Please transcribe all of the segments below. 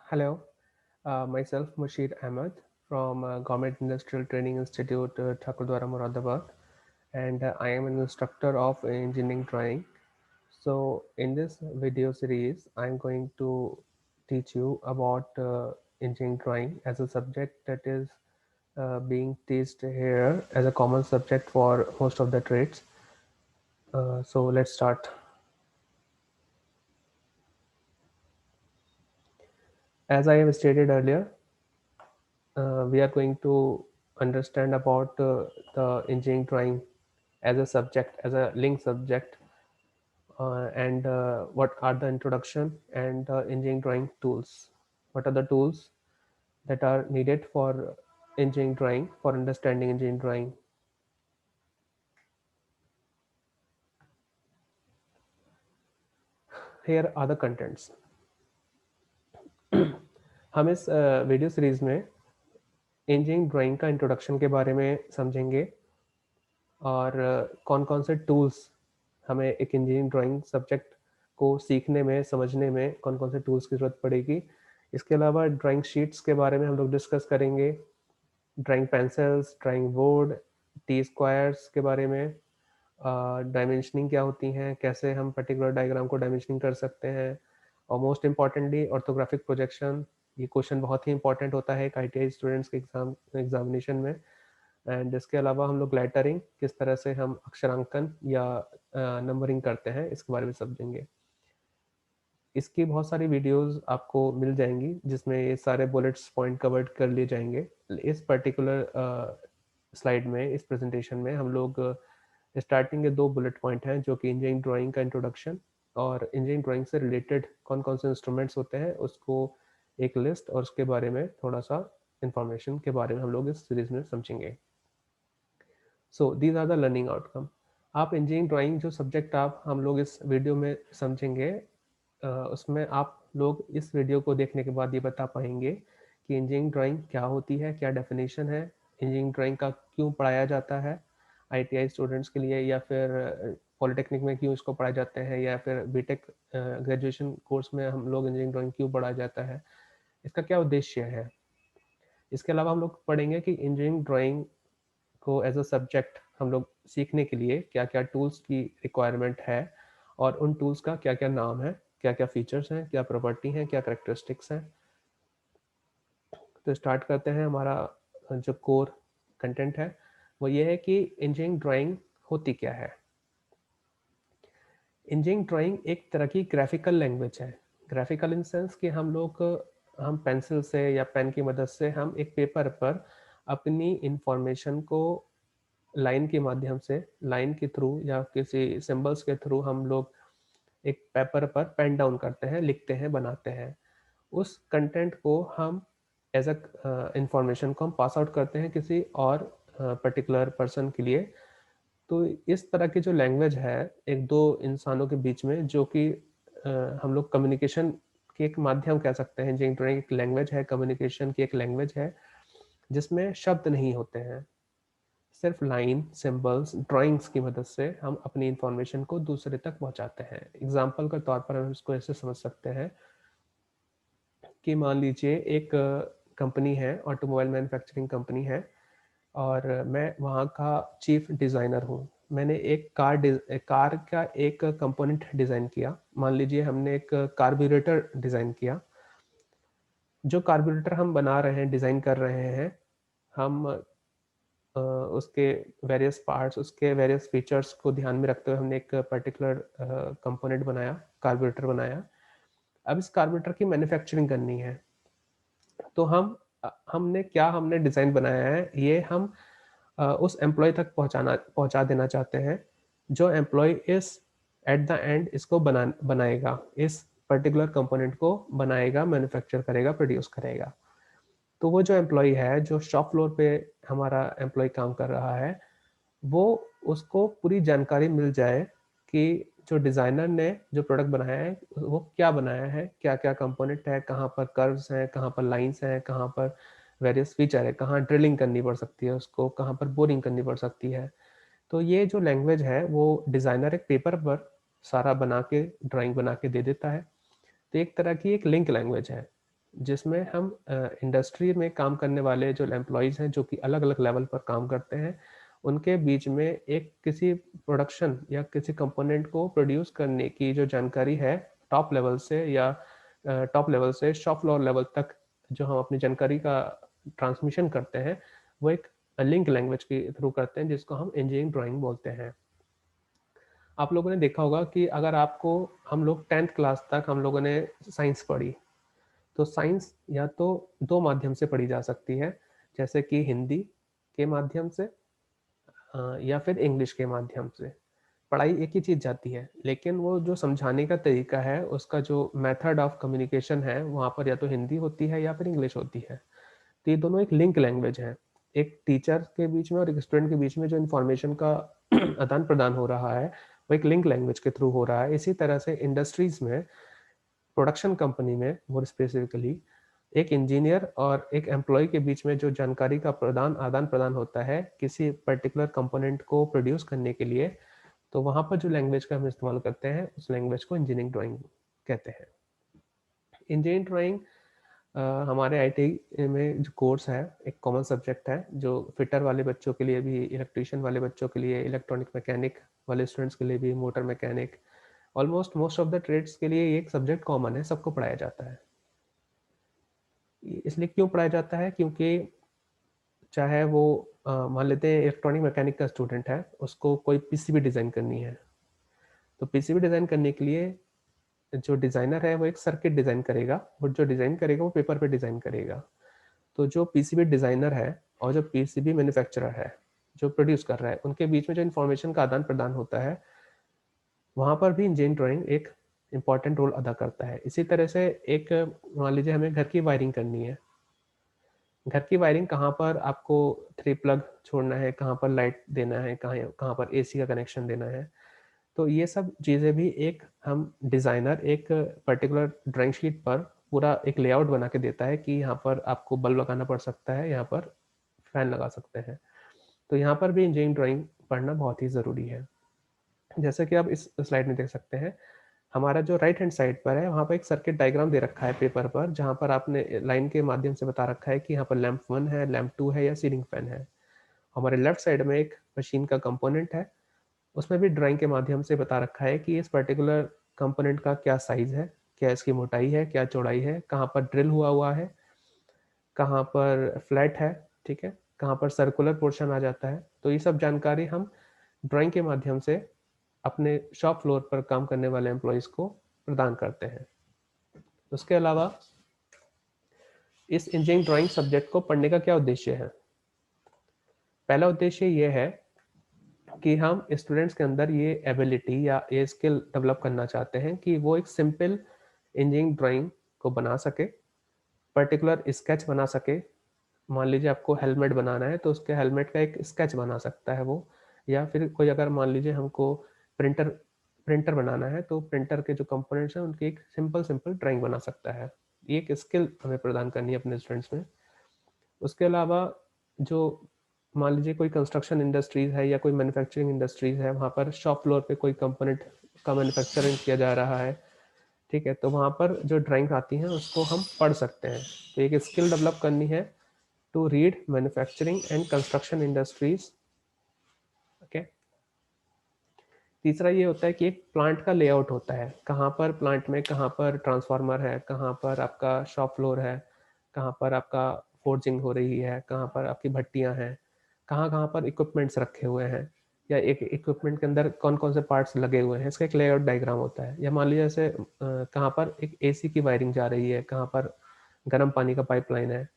Hello, myself Mushir Ahmed from Government Industrial Training Institute, Thakurdwara, Moradabad, and I am an instructor of engineering drawing. So, in this video series, I am going to teach you about engineering drawing as a subject that is being teached here as a common subject for most of the trades. So, let's start. As I have stated earlier, we are going to understand about the engineering drawing as a subject, as a linked subject, and what are the introduction and engineering drawing tools. What are the tools that are needed for engineering drawing, for understanding engineering drawing. Here are the contents. हम इस video series में engineering drawing का introduction के बारे में समझेंगे और कौन कौन से टूल्स हमें एक इंजीनियरिंग ड्राइंग सब्जेक्ट को सीखने में, समझने में कौन कौन से टूल्स की ज़रूरत पड़ेगी। इसके अलावा ड्राइंग शीट्स के बारे में हम लोग डिस्कस करेंगे, drawing pencils, drawing board, T squares के बारे में, डायमेंशनिंग क्या होती हैं, कैसे हम पर्टिकुलर डायग्राम को डायमेंशनिंग कर सकते हैं, और मोस्ट इम्पॉर्टेंटली ऑर्थोग्राफिक प्रोजेक्शन। ये क्वेश्चन बहुत ही इंपॉर्टेंट होता है एक ITI स्टूडेंट्स के एग्जामिनेशन में। एंड इसके अलावा हम लोग लेटरिंग, किस तरह से हम अक्षरांकन या नंबरिंग करते हैं, इसके बारे में समझेंगे। इसकी बहुत सारी वीडियोस आपको मिल जाएंगी जिसमें ये सारे बुलेट्स पॉइंट कवर्ड कर लिए जाएंगे। इस पर्टिकुलर स्लाइड में, इस प्रेजेंटेशन में हम लोग स्टार्टिंग के 2 बुलेट पॉइंट हैं जो कि इंजीनियरिंग ड्राइंग का इंट्रोडक्शन और इंजीनियरिंग ड्राइंग से रिलेटेड कौन कौन से इंस्ट्रूमेंट्स होते हैं उसको एक लिस्ट और उसके बारे में थोड़ा सा इंफॉर्मेशन के बारे में हम लोग इस सीरीज में समझेंगे। So these are the learning outcome. आप इंजीनियरिंग ड्राइंग जो सब्जेक्ट आप हम लोग इस वीडियो में समझेंगे, उसमें आप लोग इस वीडियो को देखने के बाद ये बता पाएंगे कि इंजीनियरिंग ड्राइंग क्या होती है, क्या डेफिनेशन है, इंजीनियरिंग ड्राइंग का क्यों पढ़ाया जाता है ITI स्टूडेंट्स के लिए, या फिर पॉलिटेक्निक में क्यों इसको पढ़ाए जाते हैं, या फिर बीटेक ग्रेजुएशन कोर्स में हम लोग इंजीनियरिंग ड्राइंग क्यों पढ़ाया जाता है, इसका क्या उद्देश्य है। इसके अलावा हम लोग पढ़ेंगे कि इंजीनियरिंग ड्राइंग को एज अ सब्जेक्ट हम लोग सीखने के लिए क्या क्या टूल्स की रिक्वायरमेंट है और उन टूल्स का क्या क्या नाम है, क्या क्या फीचर्स हैं, क्या प्रॉपर्टी हैं, क्या करेक्टरिस्टिक्स हैं। तो स्टार्ट करते हैं। हमारा जो कोर कंटेंट है वो ये है कि इंजीनियरिंग ड्राइंग होती क्या है। इंजीनियरिंग ड्राइंग एक तरह की ग्राफिकल लैंग्वेज है। ग्राफिकल इन सेंस कि हम पेंसिल से या पेन की मदद से हम एक पेपर पर अपनी इंफॉर्मेशन को लाइन के माध्यम से, लाइन के थ्रू या किसी सिंबल्स के थ्रू हम लोग एक पेपर पर पेन डाउन करते हैं, लिखते हैं, बनाते हैं। उस कंटेंट को हम एज अ इंफॉर्मेशन को हम पास आउट करते हैं किसी और पर्टिकुलर पर्सन के लिए। तो इस तरह की जो लैंग्वेज है एक दो इंसानों के बीच में, जो कि हम लोग कम्युनिकेशन के एक माध्यम कह सकते हैं। इंजीनियरिंग एक लैंग्वेज है, कम्युनिकेशन की एक लैंग्वेज है जिसमें शब्द नहीं होते हैं, सिर्फ लाइन, सिंबल्स, ड्राइंग्स की मदद से हम अपनी इंफॉर्मेशन को दूसरे तक पहुंचाते हैं। एग्जाम्पल के तौर पर हम इसको ऐसे समझ सकते हैं कि मान लीजिए एक कंपनी है, ऑटोमोबाइल मैन्युफैक्चरिंग कंपनी है, और मैं वहाँ का चीफ डिज़ाइनर हूँ। मैंने एक कार का एक कंपोनेंट डिज़ाइन किया। मान लीजिए हमने एक कार्बोरेटर डिज़ाइन किया। जो कार्बोरेटर हम बना रहे हैं, डिज़ाइन कर रहे हैं, हम उसके वेरियस पार्ट्स, उसके वेरियस फीचर्स को ध्यान में रखते हुए हमने एक पर्टिकुलर कंपोनेंट बनाया, कार्बोरेटर बनाया। अब इस कार्बोरेटर की मैन्युफैक्चरिंग करनी है, तो हमने डिज़ाइन बनाया है, ये हम उस एम्प्लॉय तक पहुंचा देना चाहते हैं। जो एम्प्लॉय इस एट द एंड इसको बनाएगा, इस पर्टिकुलर कंपोनेंट को बनाएगा, मैन्युफैक्चर करेगा, प्रोड्यूस करेगा। तो वो जो एम्प्लॉय है, जो शॉप फ्लोर पे हमारा एम्प्लॉय काम कर रहा है, वो उसको पूरी जानकारी मिल जाए कि जो डिज़ाइनर ने जो प्रोडक्ट बनाया है वो क्या बनाया है, क्या क्या कंपोनेंट है, कहाँ पर कर्व्स हैं, कहाँ पर लाइंस हैं, कहाँ पर वेरियस फीचर है, कहाँ ड्रिलिंग करनी पड़ सकती है उसको, कहाँ पर बोरिंग करनी पड़ सकती है। तो ये जो लैंग्वेज है वो डिज़ाइनर एक पेपर पर सारा बना के, ड्राइंग बना के दे देता है। तो एक तरह की एक लिंक लैंग्वेज है। जिसमें हम इंडस्ट्री में काम करने वाले जो एम्प्लॉइज़ हैं, जो कि अलग-अलग लेवल पर काम करते हैं, उनके बीच में एक किसी प्रोडक्शन या किसी कंपोनेंट को प्रोड्यूस करने की जो जानकारी है, टॉप लेवल से या टॉप लेवल से शॉप फ्लोर लेवल तक जो हम अपनी जानकारी का ट्रांसमिशन करते हैं, वो एक लिंक लैंग्वेज के थ्रू करते हैं, जिसको हम इंजीनियरिंग ड्राइंग बोलते हैं। आप लोगों ने देखा होगा कि अगर आपको हम लोग 10th क्लास तक हम लोगों ने साइंस पढ़ी, तो साइंस या तो 2 माध्यम से पढ़ी जा सकती है, जैसे कि हिंदी के माध्यम से या फिर इंग्लिश के माध्यम से। पढ़ाई एक ही चीज़ जाती है, लेकिन वो जो समझाने का तरीका है, उसका जो मेथड ऑफ कम्युनिकेशन है, वहाँ पर या तो हिंदी होती है या फिर इंग्लिश होती है। तो ये दोनों एक लिंक लैंग्वेज है। एक टीचर के बीच में और एक स्टूडेंट के बीच में जो इन्फॉर्मेशन का आदान-प्रदान हो रहा है, वो एक लिंक लैंग्वेज के थ्रू हो रहा है। इसी तरह से इंडस्ट्रीज़ में, प्रोडक्शन कंपनी में मोर स्पेसिफिकली एक इंजीनियर और एक एम्प्लॉयी के बीच में जो जानकारी का आदान-प्रदान होता है, किसी पर्टिकुलर कंपोनेंट को प्रोड्यूस करने के लिए, तो वहाँ पर जो लैंग्वेज का हम इस्तेमाल करते हैं, उस लैंग्वेज को इंजीनियरिंग ड्राइंग कहते हैं। इंजीनियरिंग ड्राइंग हमारे आईटी में जो कोर्स है, एक कॉमन सब्जेक्ट है, जो फिटर वाले बच्चों के लिए भी, इलेक्ट्रीशियन वाले बच्चों के लिए, इलेक्ट्रॉनिक मैकेनिक वाले स्टूडेंट्स के लिए भी, motor mechanic, almost most of the trades के लिए ये एक सब्जेक्ट कॉमन है, सबको पढ़ाया जाता है। इसलिए क्यों पढ़ाया जाता है? क्योंकि चाहे वो मान लेते हैं इलेक्ट्रॉनिक मैकेनिक का स्टूडेंट है, उसको कोई पीसीबी डिज़ाइन करनी है। तो पीसीबी डिज़ाइन करने के लिए जो डिज़ाइनर है, वो एक सर्किट डिज़ाइन करेगा और जो डिज़ाइन करेगा, वो पेपर पे डिज़ाइन करेगा। तो जो पीसीबी डिज़ाइनर है और जो पीसीबी मैन्युफैक्चरर है, जो प्रोड्यूस कर रहा है, उनके बीच में जो इन्फॉर्मेशन का आदान-प्रदान होता है, वहाँ पर भी इंजीनियरिंग ड्राइंग एक इम्पॉर्टेंट रोल अदा करता है। इसी तरह से एक मान लीजिए हमें घर की वायरिंग करनी है। घर की वायरिंग कहाँ पर आपको 3 प्लग छोड़ना है, कहाँ पर लाइट देना है, कहाँ कहाँ पर एसी का कनेक्शन देना है। तो ये सब चीज़ें भी एक हम डिज़ाइनर एक पर्टिकुलर ड्राइंग शीट पर पूरा एक लेआउट बना के देता है कि यहाँ पर आपको बल्ब लगाना पड़ सकता है, यहाँ पर फैन लगा सकते हैं। तो यहाँ पर भी इंजीनियरिंग ड्राइंग पढ़ना बहुत ही ज़रूरी है। जैसे कि आप इस स्लाइड में देख सकते हैं, हमारा जो राइट हैंड साइड पर है, वहाँ पे एक सर्किट डायग्राम दे रखा है पेपर पर, जहाँ पर आपने लाइन के माध्यम से बता रखा है कि यहाँ पर लैंप 1 है, लैंप 2 है या सीलिंग फैन है। हमारे लेफ्ट साइड में एक मशीन का कंपोनेंट है, उसमें भी ड्राइंग के माध्यम से बता रखा है कि इस पर्टिकुलर कंपोनेंट का क्या साइज़ है, क्या इसकी मोटाई है, क्या चौड़ाई है, कहाँ पर ड्रिल हुआ है, कहाँ पर फ्लैट है, ठीक है? कहाँ पर सर्कुलर पोर्शन आ जाता है। तो ये सब जानकारी हम ड्राइंग के माध्यम से अपने शॉप फ्लोर पर काम करने वाले एम्प्लॉइज़ को प्रदान करते हैं। उसके अलावा इस इंजीनियरिंग ड्राइंग सब्जेक्ट को पढ़ने का क्या उद्देश्य है? पहला उद्देश्य ये है कि हम स्टूडेंट्स के अंदर ये एबिलिटी या ये स्किल डेवलप करना चाहते हैं कि वो एक सिंपल इंजीनियरिंग ड्राइंग को बना सके, पर्टिकुलर स्केच बना सके। मान लीजिए आपको हेलमेट बनाना है, तो उसके हेलमेट का एक स्केच बना सकता है वो, या फिर कोई अगर मान लीजिए हमको प्रिंटर प्रिंटर बनाना है, तो प्रिंटर के जो कंपोनेंट्स हैं, उनकी एक सिंपल ड्राइंग बना सकता है। ये एक स्किल हमें प्रदान करनी है अपने स्टूडेंट्स में। उसके अलावा जो मान लीजिए कोई कंस्ट्रक्शन इंडस्ट्रीज़ है या कोई मैन्युफैक्चरिंग इंडस्ट्रीज़ है, वहाँ पर शॉप फ्लोर पे कोई कंपोनेंट का मैन्युफैक्चरिंग किया जा रहा है, ठीक है? तो वहाँ पर जो ड्राइंग आती हैं, उसको हम पढ़ सकते हैं। तो एक स्किल डेवलप करनी है to read manufacturing and construction industries, okay? तीसरा ये होता है कि एक प्लांट का लेआउट होता है, कहाँ पर प्लांट में कहाँ पर ट्रांसफार्मर है, कहाँ पर आपका शॉप फ्लोर है, कहाँ पर आपका फोर्जिंग हो रही है, कहाँ पर आपकी भट्टियाँ हैं, कहाँ-कहाँ पर इक्विपमेंट्स रखे हुए हैं, या एक इक्विपमेंट के अंदर कौन-कौन से पार्ट्स लगे हुए हैं, इसका एक लेआउट डायग्राम होता है। या मान लीजिए जैसे कहाँ पर एक एसी की वायरिंग जा रही है, कहाँ पर गर्म पानी का पाइपलाइन है,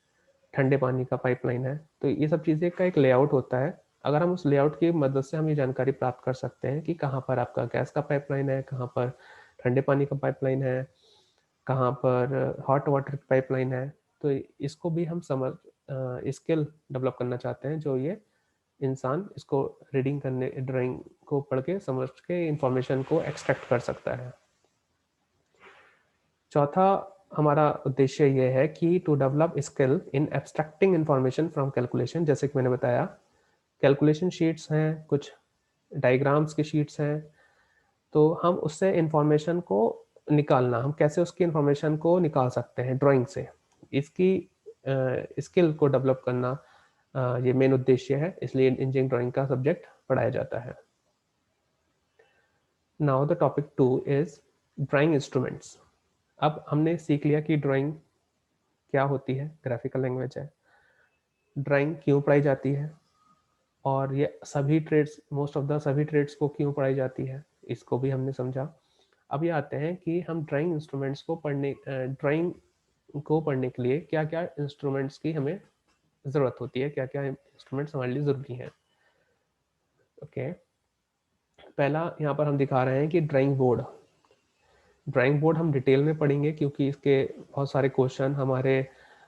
ठंडे पानी का पाइपलाइन है, तो ये सब चीज़ें का एक लेआउट होता है। अगर हम उस लेआउट की मदद से हम ये जानकारी प्राप्त कर सकते हैं कि कहाँ पर आपका गैस का पाइपलाइन है, कहाँ पर ठंडे पानी का पाइपलाइन है, कहाँ पर हॉट वाटर की पाइपलाइन है, तो इसको भी हम स्किल डेवलप करना चाहते हैं, जो ये इंसान इसको रीडिंग करने ड्राइंग को पढ़ के समझ के इंफॉर्मेशन को एक्सट्रैक्ट कर सकता है। चौथा हमारा उद्देश्य ये है कि to develop skill in abstracting information from calculation, जैसे कि मैंने बताया, कैलकुलेशन शीट्स हैं, कुछ डायग्राम्स की शीट्स हैं, तो हम उससे इंफॉर्मेशन को निकालना, हम कैसे उसकी इंफॉर्मेशन को निकाल सकते हैं ड्राइंग से। इसकी स्किल को डेवलप करना ये मेन उद्देश्य है, इसलिए इंजीनियरिंग ड्राइंग का सब्जेक्ट पढ़ाया जाता है। Now the topic 2 is drawing instruments. अब हमने सीख लिया कि ड्राइंग क्या होती है, ग्राफिकल लैंग्वेज है, ड्राइंग क्यों पढ़ाई जाती है, और ये सभी ट्रेड्स, मोस्ट ऑफ द सभी ट्रेड्स को क्यों पढ़ाई जाती है, इसको भी हमने समझा। अब ये आते हैं कि हम ड्राइंग इंस्ट्रूमेंट्स को पढ़ने ड्राइंग को पढ़ने के लिए क्या क्या इंस्ट्रूमेंट्स की हमें ज़रूरत होती है, क्या क्या इंस्ट्रूमेंट्स हमारे लिए ज़रूरी हैं। ओके, पहला यहाँ पर हम दिखा रहे हैं कि ड्राइंग बोर्ड हम डिटेल में पढ़ेंगे, क्योंकि इसके बहुत सारे क्वेश्चन हमारे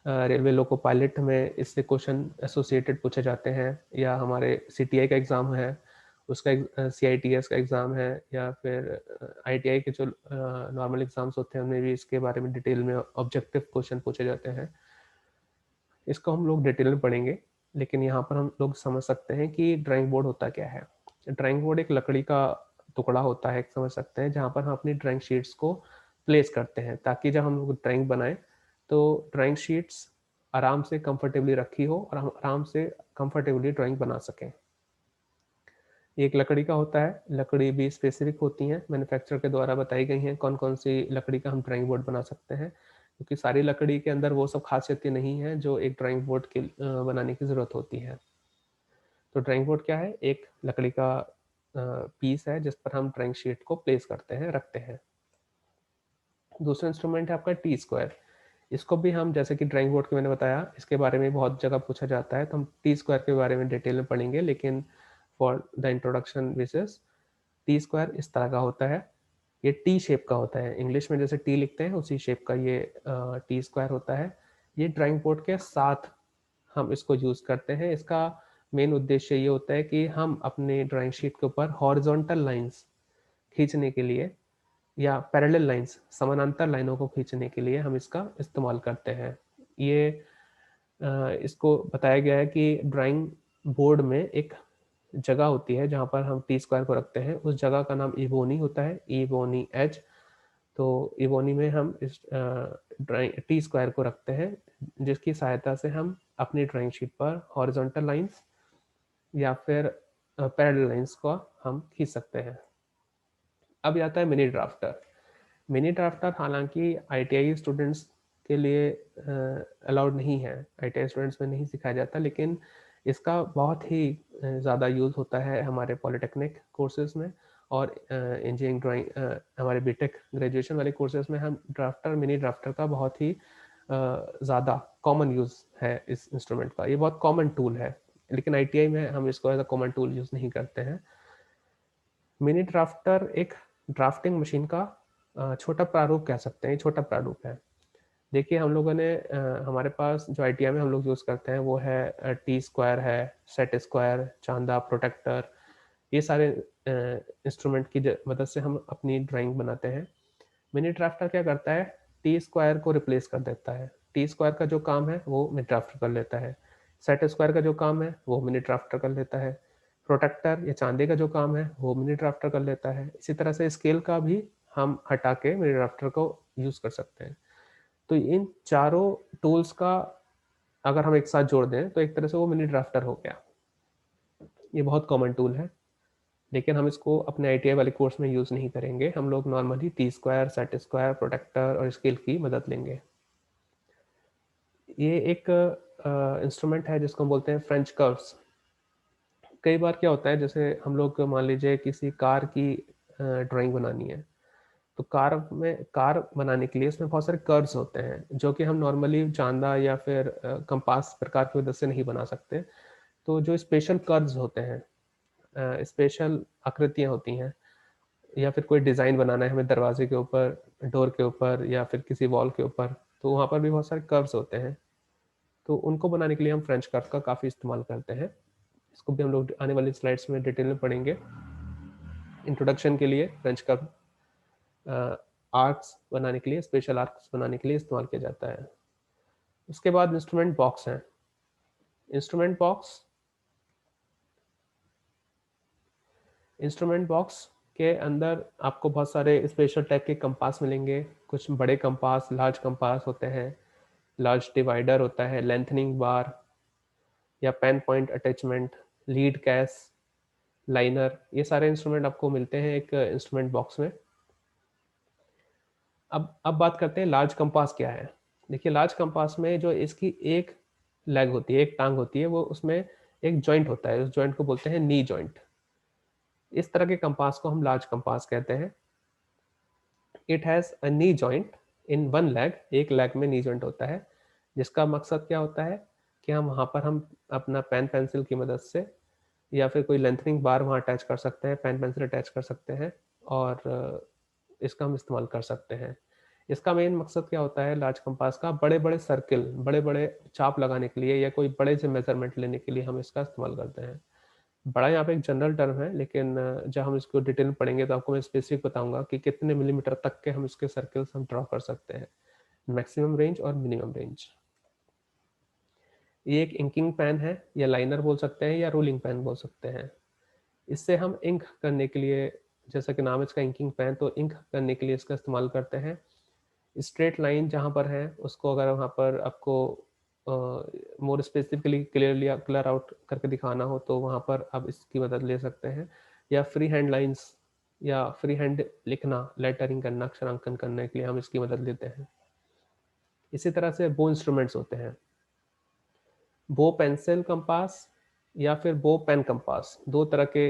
रेलवे लोको पायलट में इससे क्वेश्चन एसोसिएटेड पूछे जाते हैं, या हमारे CTI का एग्ज़ाम है उसका, CITS का एग्ज़ाम है, या फिर ITI के जो नॉर्मल एग्ज़ाम्स होते हैं उनमें भी इसके बारे में डिटेल में ऑब्जेक्टिव क्वेश्चन पूछे जाते हैं। इसको हम लोग डिटेल में पढ़ेंगे, लेकिन यहाँ पर हम लोग समझ सकते हैं कि ड्राइंग बोर्ड होता क्या है। ड्राइंग बोर्ड एक लकड़ी का टुकड़ा होता है, समझ सकते हैं, जहाँ पर हम अपनी ड्राइंग शीट्स को प्लेस करते हैं, ताकि जब हम लोग ड्राइंग बनाएं तो ड्राइंग शीट्स आराम से कंफर्टेबली रखी हो और हम आराम से कंफर्टेबली ड्राइंग बना सकें। ये एक लकड़ी का होता है, लकड़ी भी स्पेसिफिक होती हैं, मैन्युफैक्चरर के द्वारा बताई गई हैं कौन कौन सी लकड़ी का हम ड्राइंग बोर्ड बना सकते हैं, क्योंकि सारी लकड़ी के अंदर वो सब खासियतें नहीं हैं जो एक ड्राइंग बोर्ड के बनाने की ज़रूरत होती है। तो ड्राइंग बोर्ड क्या है, एक लकड़ी का पीस है जिस पर हम ड्राइंग शीट को प्लेस करते हैं, रखते हैं। दूसरा इंस्ट्रूमेंट है आपका टी स्क्वायर। इसको भी हम, जैसे कि ड्राइंग बोर्ड के मैंने बताया, इसके बारे में बहुत जगह पूछा जाता है, तो हम टी स्क्वायर के बारे में डिटेल में पढ़ेंगे, लेकिन for the introduction basis, T square इस तरह का होता है, ये टी शेप का होता है, इंग्लिश में जैसे टी लिखते हैं उसी शेप का ये टी स्क्वायर होता है। ये ड्राइंग बोर्ड के साथ हम इसको यूज़ करते हैं। इसका मेन उद्देश्य ये होता है कि हम अपने ड्राइंग शीट के ऊपर हॉरिजॉन्टल लाइंस खींचने के लिए, या पैरेलल लाइंस, समानांतर लाइनों को खींचने के लिए हम इसका इस्तेमाल करते हैं। ये इसको बताया गया है कि ड्राइंग बोर्ड में एक जगह होती है जहाँ पर हम टी स्क्वायर को रखते हैं, उस जगह का नाम इबोनी होता है, इबोनी एज। तो इबोनी में हम इस ड्राइंग टी स्क्वायर को रखते हैं, जिसकी सहायता से हम अपनी ड्राइंग शीट पर हॉरिजॉन्टल लाइंस या फिर पैरेलल लाइंस को हम खींच सकते हैं। अब आता है मिनी ड्राफ्टर। मिनी ड्राफ्टर हालांकि ITI स्टूडेंट्स के लिए अलाउड नहीं है, ITI स्टूडेंट्स में नहीं सिखाया जाता, लेकिन इसका बहुत ही ज़्यादा यूज़ होता है हमारे पॉलिटेक्निक कोर्सेज में, और इंजीनियरिंग ड्राइंग हमारे बीटेक ग्रेजुएशन वाले कोर्सेज में हम ड्राफ्टर, मिनी ड्राफ्टर का बहुत ही ज़्यादा कॉमन यूज़ है इस इंस्ट्रूमेंट का। ये बहुत कॉमन टूल है, लेकिन ITI में हम इसको as a common tool use नहीं करते हैं। मिनी ड्राफ्टर एक ड्राफ्टिंग मशीन का छोटा प्रारूप कह सकते हैं, छोटा प्रारूप है। देखिए हम लोगों ने हमारे पास जो ITI में हम लोग यूज़ करते हैं वो है टी स्क्वायर है, सेट स्क्वायर, चांदा, प्रोटेक्टर, ये सारे इंस्ट्रूमेंट की मदद से हम अपनी ड्राइंग बनाते हैं। मिनी ड्राफ्टर क्या करता है, टी स्क्वायर को रिप्लेस कर देता है। टी स्क्वायर का जो काम है वो मिनी ड्राफ्टर कर लेता है, सेट स्क्वायर का जो काम है वो मिनी ड्राफ्टर कर लेता है, प्रोटेक्टर या चांदे का जो काम है वो मिनी ड्राफ्टर कर लेता है। इसी तरह से स्केल का भी हम हटा के मिनी ड्राफ्टर को यूज़ कर सकते हैं। तो इन चारों टूल्स का अगर हम एक साथ जोड़ दें तो एक तरह से वो मिनी ड्राफ्टर हो गया। ये बहुत कॉमन टूल है, लेकिन हम इसको अपने ITI वाले कोर्स में यूज़ नहीं करेंगे। हम लोग normally T square, set square, protractor और स्केल की मदद लेंगे। ये एक इंस्ट्रूमेंट है जिसको हम बोलते हैं फ्रेंच कर्व्स। कई बार क्या होता है, जैसे हम लोग मान लीजिए किसी कार की ड्राइंग बनानी है, तो कार बनाने के लिए इसमें बहुत सारे कर्व्स होते हैं जो कि हम नॉर्मली चांदा या फिर कंपास प्रकार की मदद से नहीं बना सकते। तो जो स्पेशल कर्व्स होते हैं, स्पेशल आकृतियाँ होती हैं, या फिर कोई डिज़ाइन बनाना है हमें दरवाजे के ऊपर, डोर के ऊपर, या फिर किसी वॉल के ऊपर, तो वहाँ पर भी बहुत सारे कर्व्स होते हैं। तो उनको बनाने के लिए हम फ्रेंच कर्व का काफ़ी इस्तेमाल करते हैं। इसको भी हम लोग आने वाली स्लाइड्स में डिटेल में पढ़ेंगे। इंट्रोडक्शन के लिए फ्रेंच कर्व आर्क्स बनाने के लिए, स्पेशल आर्क्स बनाने के लिए इस्तेमाल किया जाता है। उसके बाद इंस्ट्रूमेंट बॉक्स है। इंस्ट्रूमेंट बॉक्स के अंदर आपको बहुत सारे स्पेशल टाइप के कंपास मिलेंगे। कुछ बड़े कंपास, लार्ज कंपास होते हैं, लार्ज डिवाइडर होता है, लेंथनिंग बार या पेन पॉइंट अटैचमेंट, लीड कैस, लाइनर, ये सारे इंस्ट्रूमेंट आपको मिलते हैं एक इंस्ट्रूमेंट बॉक्स में। अब बात करते हैं लार्ज कंपास क्या है। देखिए लार्ज कंपास में जो इसकी एक लेग होती है, एक टांग होती है, वो उसमें एक जॉइंट होता है, उस जॉइंट को बोलते हैं नी जॉइंट। इस तरह के कंपास को हम लार्ज कंपास कहते हैं। It has a knee joint in one leg, एक लेग में नी जॉइंट होता है, जिसका मकसद क्या होता है कि हम वहाँ पर हम अपना पेन पेंसिल की मदद से या फिर कोई लेंथनिंग बार वहाँ अटैच कर सकते हैं, पेन पेंसिल अटैच कर सकते हैं और इसका हम इस्तेमाल कर सकते हैं। इसका मेन मकसद क्या होता है लार्ज कंपास का, बड़े-बड़े सर्किल, बड़े-बड़े चाप लगाने के लिए या कोई बड़े से मेज़रमेंट लेने के लिए हम इसका इस्तेमाल करते हैं। बड़ा यहाँ पे एक जनरल टर्म है, लेकिन जब हम इसको डिटेल में पढ़ेंगे तो आपको मैं स्पेसिफिक बताऊँगा कि कितने मिलीमीटर तक के हम इसके सर्किल्स हम ड्रॉ कर सकते हैं, मैक्सिमम रेंज और मिनिमम रेंज। ये एक इंकिंग पेन है या लाइनर बोल सकते हैं या रोलिंग पेन बोल सकते हैं। इससे हम इंक करने के लिए, जैसा कि नाम है इसका इंकिंग पेन, तो इंक करने के लिए इसका इस्तेमाल करते हैं। स्ट्रेट लाइन जहाँ पर है उसको अगर वहाँ पर आपको more specifically clearly colour out करके दिखाना हो तो वहाँ पर आप इसकी मदद ले सकते हैं, या फ्री हैंड लाइंस या फ्री हैंड लिखना, लेटरिंग करना, अक्षरांकन करने के लिए हम इसकी मदद लेते हैं। इसी तरह से बो इंस्ट्रूमेंट्स होते हैं, बो पेंसिल कंपास या फिर बो पेन कंपास, दो तरह के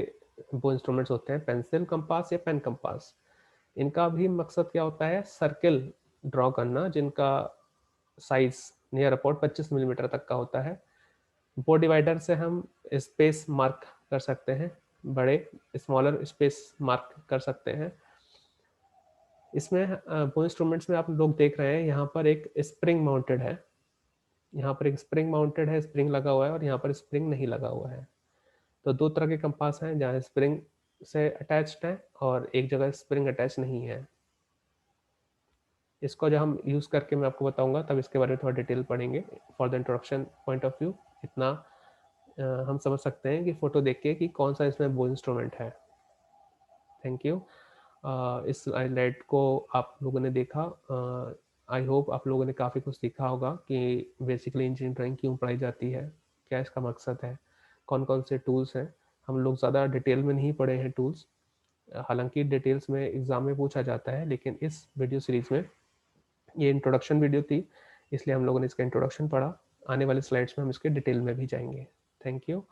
बो इंस्ट्रूमेंट्स होते हैं, पेंसिल कंपास या पेन कंपास। इनका भी मकसद क्या होता है, सर्किल ड्रॉ करना जिनका साइज नियर अबाउट 25 मिलीमीटर तक का होता है। बो डिवाइडर से हम स्पेस मार्क कर सकते हैं, बड़े स्मॉलर स्पेस मार्क कर सकते हैं। इसमें बो इंस्ट्रूमेंट्स में आप लोग देख रहे हैं यहाँ पर एक स्प्रिंग माउंटेड है, यहाँ पर एक स्प्रिंग माउंटेड है, स्प्रिंग लगा हुआ है और यहाँ पर स्प्रिंग नहीं लगा हुआ है। तो दो तरह के कंपास हैं जहाँ स्प्रिंग से अटैच्ड है और एक जगह स्प्रिंग अटैच नहीं है। इसको जब हम यूज़ करके मैं आपको बताऊंगा तब इसके बारे में थोड़ा डिटेल पढ़ेंगे। For the introduction point of view इतना हम समझ सकते हैं कि फ़ोटो देख के कि कौन सा इसमें वो इंस्ट्रूमेंट है। Thank you. इस स्लाइड को आप लोगों ने देखा, आई होप आप लोगों ने काफ़ी कुछ सीखा होगा कि बेसिकली इंजीनियरिंग ड्राइंग क्यों पढ़ाई जाती है, क्या इसका मकसद है, कौन कौन से टूल्स हैं। हम लोग ज़्यादा डिटेल में नहीं पढ़े हैं टूल्स, हालांकि डिटेल्स में एग्ज़ाम में पूछा जाता है, लेकिन इस वीडियो सीरीज़ में ये इंट्रोडक्शन वीडियो थी, इसलिए हम लोगों ने इसका इंट्रोडक्शन पढ़ा। आने वाले स्लाइड्स में हम इसके डिटेल में भी जाएंगे। Thank you.